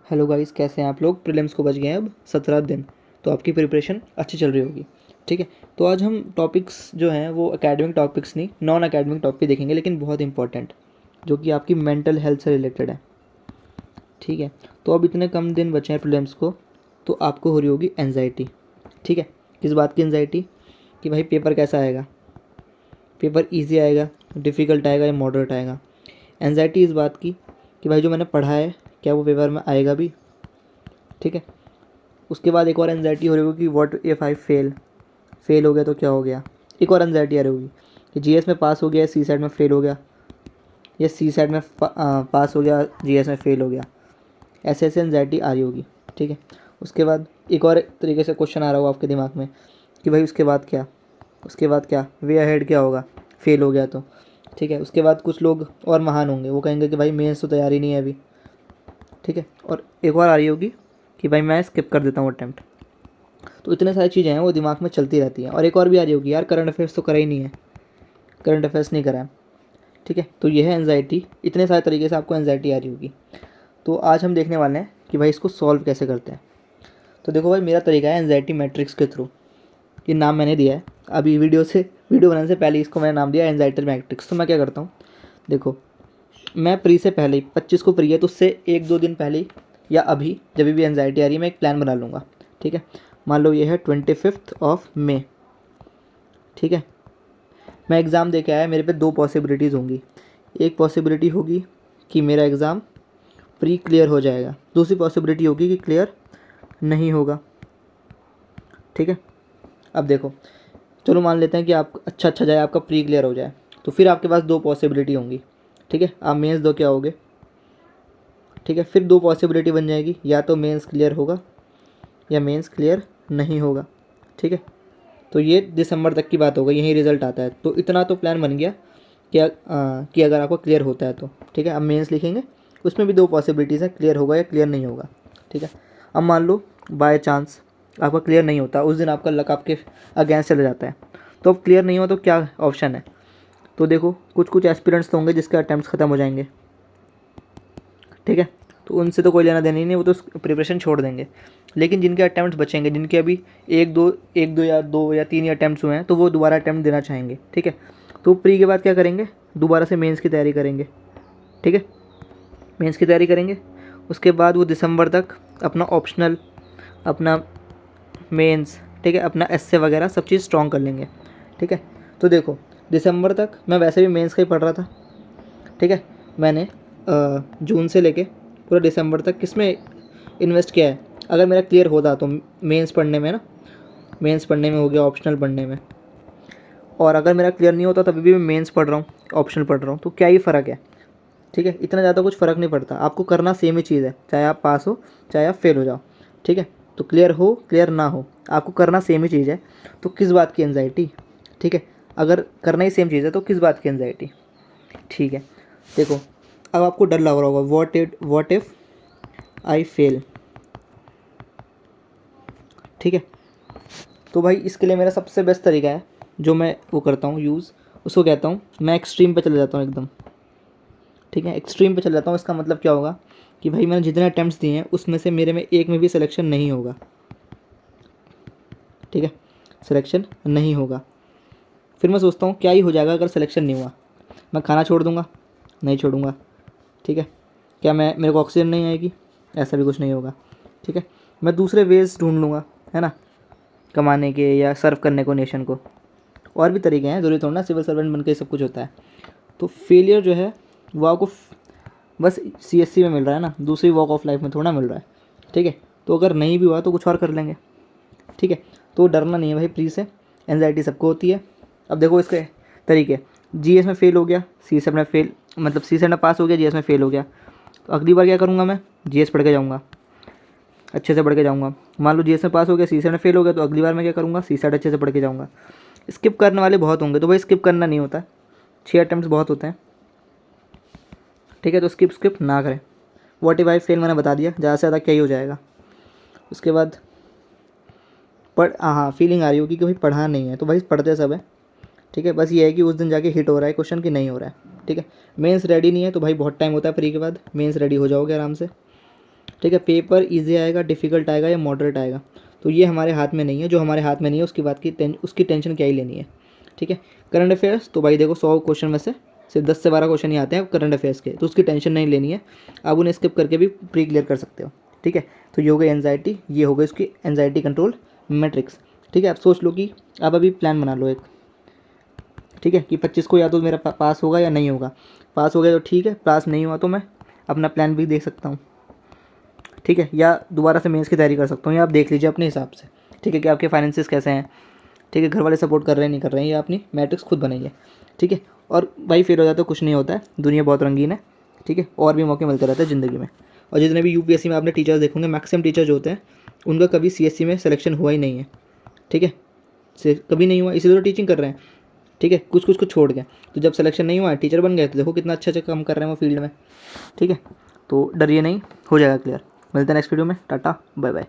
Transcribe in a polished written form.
Hello guys, कैसे हैं आप लोग। प्रीलिम्स को बच गए हैं अब 17 दिन, तो आपकी प्रिपरेशन अच्छी चल रही होगी। ठीक है, तो आज हम टॉपिक्स जो हैं वो एकेडमिक टॉपिक्स नहीं, नॉन एकेडमिक टॉपिक देखेंगे, लेकिन बहुत इंपॉर्टेंट, जो कि आपकी मेंटल हेल्थ से रिलेटेड है। ठीक है, तो अब इतने कम दिन बचे हैं प्रीलिम्स को, तो आपको हो रही होगी एनजाइटी। ठीक है, किस बात की एनजाइटी? कि भाई पेपर कैसा आएगा, पेपर ईजी आएगा, डिफ़िकल्ट आएगा या मॉडरेट आएगा। एनजाइटी इस बात की कि भाई जो मैंने पढ़ा है क्या वो पेपर में आएगा भी। ठीक है, उसके बाद एक और एनजाइटी हो रही होगी कि व्हाट इफ़ आई फेल हो गया तो क्या हो गया। एक और एनजाइटी आ रही होगी कि जीएस में पास हो गया, सी सेट में फेल हो गया, या सी सेट में पास हो गया, जीएस में फेल हो गया। ऐसे ऐसे एनजाइटी आ रही होगी। ठीक है, उसके बाद एक और तरीके से क्वेश्चन आ रहा होगा आपके दिमाग में कि भाई उसके बाद क्या, उसके बाद क्या, वे अहेड क्या होगा, फेल हो गया तो। ठीक है, उसके बाद कुछ लोग और महान होंगे, वो कहेंगे कि भाई मेंस तो तैयारी नहीं है अभी। ठीक है, और एक और आ रही होगी कि भाई मैं स्किप कर देता हूँ अटैम्प्ट। तो इतने सारी चीज़ें हैं वो दिमाग में चलती रहती हैं। और एक और भी आ रही होगी, यार करंट अफेयर्स तो करा ही नहीं है, करंट अफेयर्स नहीं करा है। ठीक है, तो ये है एनजाइटी। इतने सारे तरीके से आपको एनजाइटी आ रही होगी। तो आज हम देखने वाले हैं कि भाई इसको सॉल्व कैसे करते हैं। तो देखो भाई, मेरा तरीका है एनजाइटी मैट्रिक्स के थ्रू। ये नाम मैंने दिया है, अभी वीडियो बनाने से पहले इसको मैंने नाम दिया एनजाइटी मैट्रिक्स। तो मैं क्या करता हूँ, देखो, मैं प्री से पहले ही 25 को प्री है तो उससे 1-2 दिन पहले ही या अभी जब भी एनजाइटी आ रही है मैं एक प्लान बना लूँगा। ठीक है, मान लो ये है 25 मई। ठीक है, मैं एग्ज़ाम दे के आया, मेरे पे 2 पॉसिबिलिटीज़ होंगी। एक पॉसिबिलिटी होगी कि मेरा एग्ज़ाम प्री क्लियर हो जाएगा, दूसरी पॉसिबिलिटी होगी कि क्लियर नहीं होगा। ठीक है, अब देखो, चलो मान लेते हैं कि आप अच्छा जाए, आपका प्री क्लियर हो जाए, तो फिर आपके पास 2 पॉसिबिलिटी होंगी। ठीक है, आप मेंस दो क्या होगे। ठीक है, फिर 2 पॉसिबिलिटी बन जाएगी, या तो मेंस क्लियर होगा या मेंस क्लियर नहीं होगा। ठीक है, तो ये दिसंबर तक की बात हो गई, यही रिज़ल्ट आता है। तो इतना तो प्लान बन गया कि अगर आपको क्लियर होता है तो। ठीक है, अब मेंस लिखेंगे, उसमें भी 2 पॉसिबिलिटीज़ हैं, क्लियर होगा या क्लियर नहीं होगा। ठीक है, अब मान लो बाय चांस आपका क्लियर नहीं होता, उस दिन आपका लक आपके अगेंस्ट चला जाता है, तो अब क्लियर नहीं हो तो क्या ऑप्शन है। तो देखो, कुछ कुछ एस्पिरेंट्स तो होंगे जिसके अटैम्प्ट्स ख़त्म हो जाएंगे। ठीक है, तो उनसे तो कोई लेना देना ही नहीं, वो तो प्रिपरेशन छोड़ देंगे। लेकिन जिनके अटैम्प्ट्स बचेंगे, जिनके अभी एक दो या 2 या 3 अटैम्प्ट्स हुए हैं, तो वो दोबारा अटैम्प्ट देना चाहेंगे। ठीक है, तो प्री के बाद क्या करेंगे, दोबारा से मेंस की तैयारी करेंगे। ठीक है, मेंस की तैयारी करेंगे, उसके बाद वो दिसंबर तक अपना ऑप्शनल, अपना मेंस, ठीक है, अपना एस्से वगैरह सब चीज़ स्ट्रॉन्ग कर लेंगे। ठीक है, तो देखो, दिसंबर तक मैं वैसे भी मेंस का ही पढ़ रहा था। ठीक है, मैंने जून से लेके पूरा दिसंबर तक किस में इन्वेस्ट किया है। अगर मेरा क्लियर होता तो मेंस पढ़ने में ना, मेंस पढ़ने में हो गया, ऑप्शनल पढ़ने में। और अगर मेरा क्लियर नहीं होता तभी भी मैं मेंस पढ़ रहा हूँ, ऑप्शनल पढ़ रहा हूँ, तो क्या ही फ़र्क है। ठीक है, इतना ज़्यादा कुछ फ़र्क नहीं पड़ता, आपको करना सेम ही चीज़ है, चाहे आप पास हो चाहे आप फेल हो जाओ। ठीक है, तो क्लियर हो क्लियर ना हो, आपको करना सेम ही चीज़ है, तो किस बात की एनजाइटी। ठीक है, अगर करना ही सेम चीज़ है तो किस बात की एनजाइटी। ठीक है, देखो, अब आपको डर लग रहा होगा, व्हाट इफ़ आई फेल। ठीक है, तो भाई इसके लिए मेरा सबसे बेस्ट तरीका है, जो मैं वो करता हूँ यूज़, उसको कहता हूँ, मैं एक्सट्रीम पे चले जाता हूँ एकदम। ठीक है, एक्सट्रीम पे चले जाता हूँ, इसका मतलब क्या होगा कि भाई मैंने जितने अटैम्प्ट्स दिए हैं उसमें से मेरे में एक में भी सिलेक्शन नहीं होगा। ठीक है, सिलेक्शन नहीं होगा। फिर मैं सोचता हूँ क्या ही हो जाएगा अगर सिलेक्शन नहीं हुआ, मैं खाना छोड़ दूँगा, नहीं छोड़ूंगा। ठीक है, क्या मेरे को ऑक्सीजन नहीं आएगी, ऐसा भी कुछ नहीं होगा। ठीक है, मैं दूसरे वेज ढूंढ लूँगा, है ना, कमाने के या सर्व करने को नेशन को। और भी तरीके हैं, ज़रूरी थोड़ा ना सिविल सर्वेंट बन के सब कुछ होता है। तो फेलियर जो है वो आपको बस सीएससी में मिल रहा है ना, दूसरी वॉक ऑफ लाइफ में थोड़ा मिल रहा है। ठीक है, तो अगर नहीं भी हुआ तो कुछ और कर लेंगे। ठीक है, तो डरना नहीं है भाई प्री से, एनजाइटी सबको होती है। अब देखो इसके तरीके, जीएस में फ़ेल हो गया, सी सेट में फेल, मतलब सी सेट में पास हो गया, जीएस में फ़ेल हो गया, तो अगली बार क्या करूँगा, मैं जीएस पढ़ के जाऊँगा, अच्छे से पढ़ के जाऊँगा। मान लो जीएस में पास हो गया, सी सेट में फ़ेल हो गया, तो अगली बार मैं क्या करूँगा, सी सेट अच्छे से पढ़ के जाऊँगा। स्किप करने वाले बहुत होंगे, तो भाई स्किप करना नहीं होता, 6 अटैम्प्ट बहुत होते हैं। ठीक है, तो स्किप ना करें। व्हाट इफ आई फेल मैंने बता दिया, ज़्यादा से ज़्यादा क्या ही हो जाएगा। उसके बाद हाँ, फीलिंग आ रही होगी कि भाई पढ़ा नहीं है, तो भाई पढ़ते सब है। ठीक है, बस ये है कि उस दिन जाके हिट हो रहा है क्वेश्चन कि नहीं हो रहा है। ठीक है, मेंस रेडी नहीं है तो भाई बहुत टाइम होता है प्री के बाद, मेंस रेडी हो जाओगे आराम से। ठीक है, पेपर ईजी आएगा, डिफ़िकल्ट आएगा या मॉडरेट आएगा, तो ये हमारे हाथ में नहीं है। जो हमारे हाथ में नहीं है उसकी टेंशन क्या ही लेनी है। ठीक है, करंट अफेयर्स तो भाई देखो 100 क्वेश्चन में से सिर्फ 10 से 12 क्वेश्चन ही आते हैं करंट अफेयर्स के, तो उसकी टेंशन नहीं लेनी है, आप उन्हें स्किप करके भी प्री क्लियर कर सकते हो। ठीक है, तो ये हो गई एनजाइटी, ये हो गई उसकी एनजाइटी कंट्रोल मैट्रिक्स। ठीक है, आप सोच लो कि आप अभी प्लान बना लो एक, ठीक है, कि 25 को या तो मेरा पास होगा या नहीं होगा। पास हो गया तो ठीक है, पास नहीं हुआ तो मैं अपना प्लान भी देख सकता हूँ। ठीक है, या दोबारा से मेंस की तैयारी कर सकता हूँ, या आप देख लीजिए अपने हिसाब से। ठीक है, कि आपके फाइनेंसिस कैसे हैं, ठीक है, घर वाले सपोर्ट कर रहे हैं नहीं कर रहे हैं, या अपनी मैट्रिक्स खुद बनाइए। ठीक है, और भाई फेल हो जाता तो कुछ नहीं होता है, दुनिया बहुत रंगीन है। ठीक है, और भी मौके मिलते रहते हैं ज़िंदगी में। और जितने भी यूपीएससी में आपने टीचर्स देखोगे, मैक्सिमम टीचर जो होते हैं उनका कभी सीएससी में सिलेक्शन हुआ ही नहीं है। ठीक है, से कभी नहीं हुआ, इसीलिए तो टीचिंग कर रहे हैं। ठीक है, कुछ कुछ को छोड़ के, तो जब सिलेक्शन नहीं हुआ है टीचर बन गए, तो देखो कितना अच्छा अच्छा काम कर रहे हैं वो फील्ड में। ठीक है, तो डरिए नहीं, हो जाएगा क्लियर। मिलते हैं नेक्स्ट वीडियो में, टाटा बाय बाय।